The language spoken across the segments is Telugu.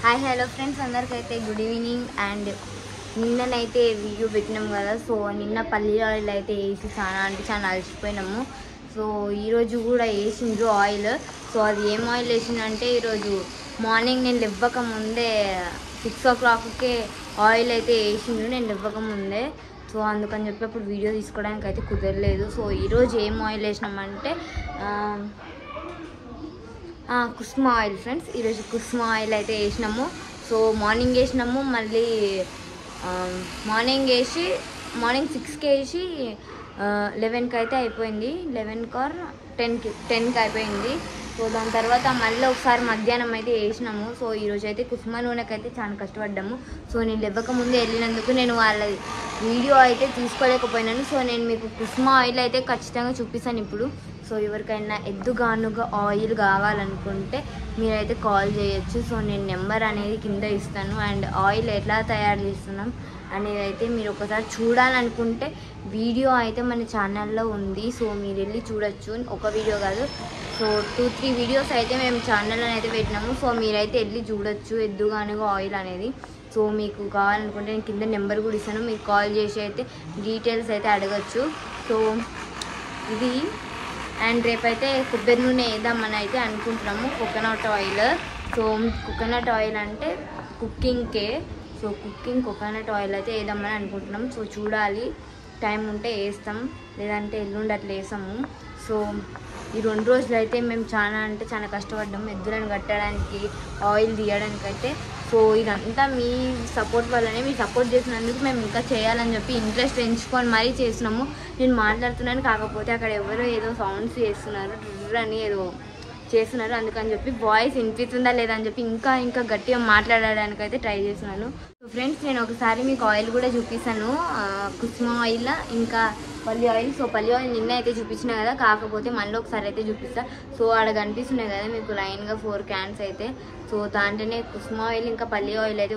హాయ్ హలో ఫ్రెండ్స్, అందరికైతే గుడ్ ఈవినింగ్. అండ్ నిన్ననైతే వీడియో పెట్టినాం కదా. సో నిన్న పల్లి ఆయిల్ అయితే వేసి చాలా అలసిపోయినాము. సో ఈరోజు కూడా వేసిండ్రు ఆయిల్. సో అది ఏం ఆయిల్ వేసిందంటే, ఈరోజు మార్నింగ్ నేను లేవ్వక ముందే 6 o'clockకే ఆయిల్ అయితే వేసిండ్రు, నేను లేవ్వక ముందే. సో అందుకని చెప్పి అప్పుడు వీడియో తీసుకోవడానికి అయితే కుదరలేదు. సో ఈరోజు ఏం ఆయిల్ వేసినామంటే కుస్మా ఆయిల్ ఫ్రెండ్స్. ఈరోజు కుస్మా ఆయిల్ అయితే వేసినాము. సో మార్నింగ్ వేసినాము, మళ్ళీ మార్నింగ్ 6కి వేసి 11కి అయితే అయిపోయింది. 11కి ఆర్ 10కి అయిపోయింది. సో దాని తర్వాత మళ్ళీ ఒకసారి మధ్యాహ్నం అయితే వేసినాము. సో ఈరోజు అయితే కుస్మా నూనెకి అయితే చాలా కష్టపడ్డాము. సో నేను లేవక ముందే వెళ్ళినందుకు నేను వాళ్ళ వీడియో అయితే తీసుకోలేకపోయినాను. సో నేను మీకు కుస్మా ఆయిల్ అయితే ఖచ్చితంగా చూపిస్తాను ఇప్పుడు. సో ఎవరికైనా ఎద్దుగానుగా ఆయిల్ కావాలనుకుంటే మీరైతే కాల్ చేయొచ్చు. సో నేను నెంబర్ అనేది కింద ఇస్తాను. అండ్ ఆయిల్ ఎట్లా తయారు చేస్తున్నాం అనేది అయితే మీరు ఒకసారి చూడాలనుకుంటే వీడియో అయితే మన ఛానల్లో ఉంది. సో మీరు వెళ్ళి చూడొచ్చు. ఒక వీడియో కాదు, సో 2-3 వీడియోస్ అయితే మేము ఛానల్లో అయితే పెట్టినాము. సో మీరైతే వెళ్ళి చూడొచ్చు ఎద్దుగానుగా ఆయిల్ అనేది. సో మీకు కావాలనుకుంటే నేను కింద నెంబర్ కూడా ఇస్తాను, మీకు కాల్ చేసి అయితే డీటెయిల్స్ అయితే అడగచ్చు. సో ఇది అండ్ రేపైతే కొబ్బరి నూనె వేద్దామని అయితే అనుకుంటున్నాము, coconut oil. So coconut oil అంటే కుకింగ్కే. సో కుకింగ్ కోకోనట్ ఆయిల్ అయితే వేద్దామని అనుకుంటున్నాం. సో చూడాలి, టైం ఉంటే వేస్తాం, లేదంటే ఎల్లుండి అట్లా వేసాము. సో ఈ 2 రోజులు అయితే మేము చాలా కష్టపడ్డాము ఎద్దులను కట్టడానికి, ఆయిల్ తీయడానికి అయితే. సో ఇదంతా మీ సపోర్ట్ వల్లనే, మీరు సపోర్ట్ చేసినందుకు మేము ఇంకా చేయాలని చెప్పి ఇంట్రెస్ట్ పెంచుకొని మరీ చేసినాము. నేను మాట్లాడుతున్నాను, కాకపోతే అక్కడ ఎవరో ఏదో సౌండ్స్ చేస్తున్నారు, డ్రర్ అని ఏదో చేస్తున్నారు. అందుకని చెప్పి వాయిస్ వినిపిస్తుందా లేదా అని చెప్పి ఇంకా గట్టిగా మాట్లాడడానికి అయితే ట్రై చేస్తున్నాను. సో ఫ్రెండ్స్, నేను ఒకసారి మీకు ఆయిల్ కూడా చూపిస్తాను, కుస్మా ఆయిల్ ఇంకా పల్లి ఆయిల్. సో పల్లి ఆయిల్ నిన్న అయితే చూపించిన కదా, కాకపోతే మళ్ళీ ఒకసారి అయితే చూపిస్తా. సో ఆడ కనిపిస్తున్నాయి కదా మీకు లైన్గా 4 క్యాన్స్ అయితే. సో దాంట్లోనే కుస్మా ఆయిల్ ఇంకా పల్లి ఆయిల్ అయితే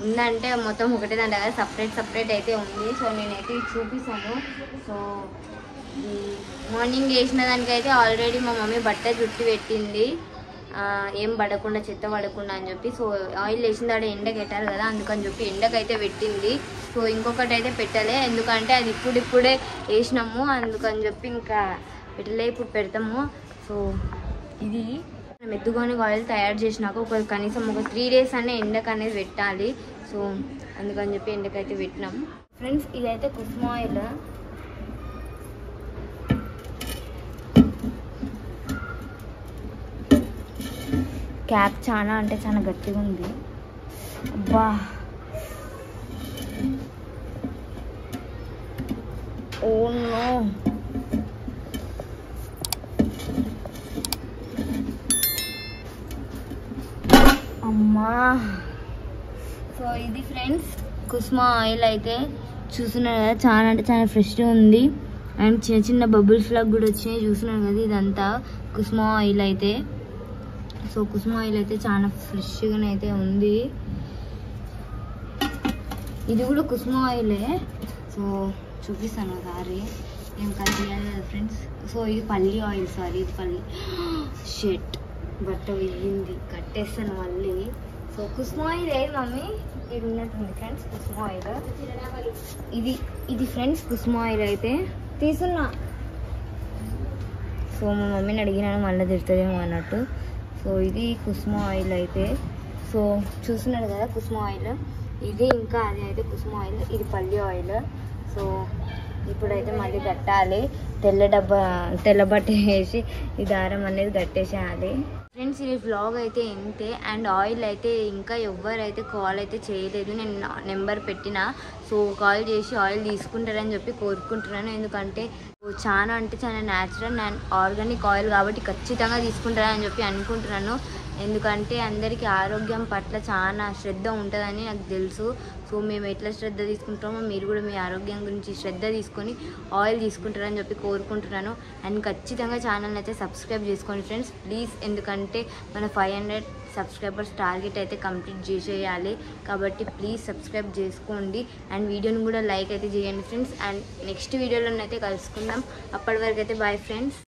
ఉందంటే మొత్తం ఒకటే దాంట్లో కదా, సపరేట్ అయితే ఉంది. సో నేనైతే చూపిస్తాను. సో మార్నింగ్ వేసిన దానికైతే ఆల్రెడీ మా మమ్మీ బట్ట చుట్టి పెట్టింది, ఏం పడకుండా, చెత్త పడకుండా అని చెప్పి. సో ఆయిల్ వేసిన దాడ ఎండకి పెట్టారు కదా, అందుకని చెప్పి ఎండకైతే పెట్టింది. సో ఇంకొకటి అయితే పెట్టలే, ఎందుకంటే అది ఇప్పుడిప్పుడే వేసినాము, అందుకని చెప్పి ఇంకా పెట్టలే, ఇప్పుడు పెడతాము. సో ఇది మనం ఎద్దుకొని ఆయిల్ తయారు చేసినాక కనీసం ఒక 3 days అనే ఎండకు అనేది పెట్టాలి. సో అందుకని చెప్పి ఎండకైతే పెట్టినాము. ఫ్రెండ్స్, ఇదైతే కుస్మా ఆయిల్. క్యాప్ చాలా గట్టిగా ఉంది. అబ్బా, ఓ నో. అమ్మా. సో ఇది ఫ్రెండ్స్ కుస్మా ఆయిల్ అయితే చూస్తున్నారు కదా, చాలా ఫ్రెష్గా ఉంది. అండ్ చిన్న బబుల్స్ లాగా కూడా వచ్చినాయి, చూస్తున్నారు కదా. ఇదంతా కుస్మా ఆయిల్ అయితే. సో కుస్మా ఆయిల్ అయితే చాలా ఫ్రెష్గానే అయితే ఉంది. ఇది కూడా కుస్మా ఆయిలే. సో చూపిస్తాను ఒకసారి, ఏం కలిపి కదా ఫ్రెండ్స్. సో ఇది పల్లి ఆయిల్, సారీ ఇది పల్లి. షెట్, బట్ట వేయింది, కట్టేస్తాను మళ్ళీ. సో కుస్మా ఆయిల్ ఏది మమ్మీ? ఇది ఉన్నట్టుంది ఫ్రెండ్స్ కుస్మా ఆయిల్. ఇది ఫ్రెండ్స్ కుస్మా ఆయిల్ అయితే తీసున్నా. సో మా మమ్మీని అడిగినాను, మళ్ళీ తిడుతుందేమో అన్నట్టు. సో ఇది కుస్మా ఆయిల్ అయితే. సో చూస్తున్నారు కదా కుస్మా ఆయిల్. ఇది ఇంకా అది అయితే కుస్మా ఆయిల్, ఇది పల్లి ఆయిల్. సో ఇప్పుడైతే మళ్ళీ కట్టాలి, తెల్ల బట్ట వేసి ఈ దారం అనేది కట్టేసేయాలి. ఫ్రెండ్స్, ఈ వ్లాగ్ అయితే ఇంతే. అండ్ ఆయిల్ అయితే ఇంకా ఎవరైతే కాల్ అయితే చేయలేదు, నేను నెంబర్ పెట్టినా. సో కాల్ చేసి ఆయిల్ తీసుకుంటారని చెప్పి కోరుకుంటున్నాను, ఎందుకంటే చాలా న్యాచురల్ అండ్ ఆర్గానిక్ ఆయిల్ కాబట్టి ఖచ్చితంగా తీసుకుంటారని చెప్పి అనుకుంటున్నాను. ఎందుకంటే అందరికీ ఆరోగ్యం పట్ల చాలా శ్రద్ధ ఉంటుందని నాకు తెలుసు. సో మేము ఎట్లా శ్రద్ధ తీసుకుంటామో మీరు కూడా మీ ఆరోగ్యం గురించి శ్రద్ధ తీసుకొని ఆయిల్ తీసుకుంటారని చెప్పి కోరుకుంటున్నాను. అండ్ ఖచ్చితంగా ఛానల్ని అయితే సబ్స్క్రైబ్ చేసుకోండి ఫ్రెండ్స్ ప్లీజ్, ఎందుకంటే మన 500 సబ్స్క్రైబర్స్ టార్గెట్ అయితే కంప్లీట్ చేసేయాలి. కాబట్టి ప్లీజ్ సబ్స్క్రైబ్ చేసుకోండి అండ్ వీడియోని కూడా లైక్ అయితే చేయండి ఫ్రెండ్స్. అండ్ నెక్స్ట్ వీడియోలోనైతే కలుసుకుందాం. అప్పటి వరకు అయితే బాయ్ ఫ్రెండ్స్.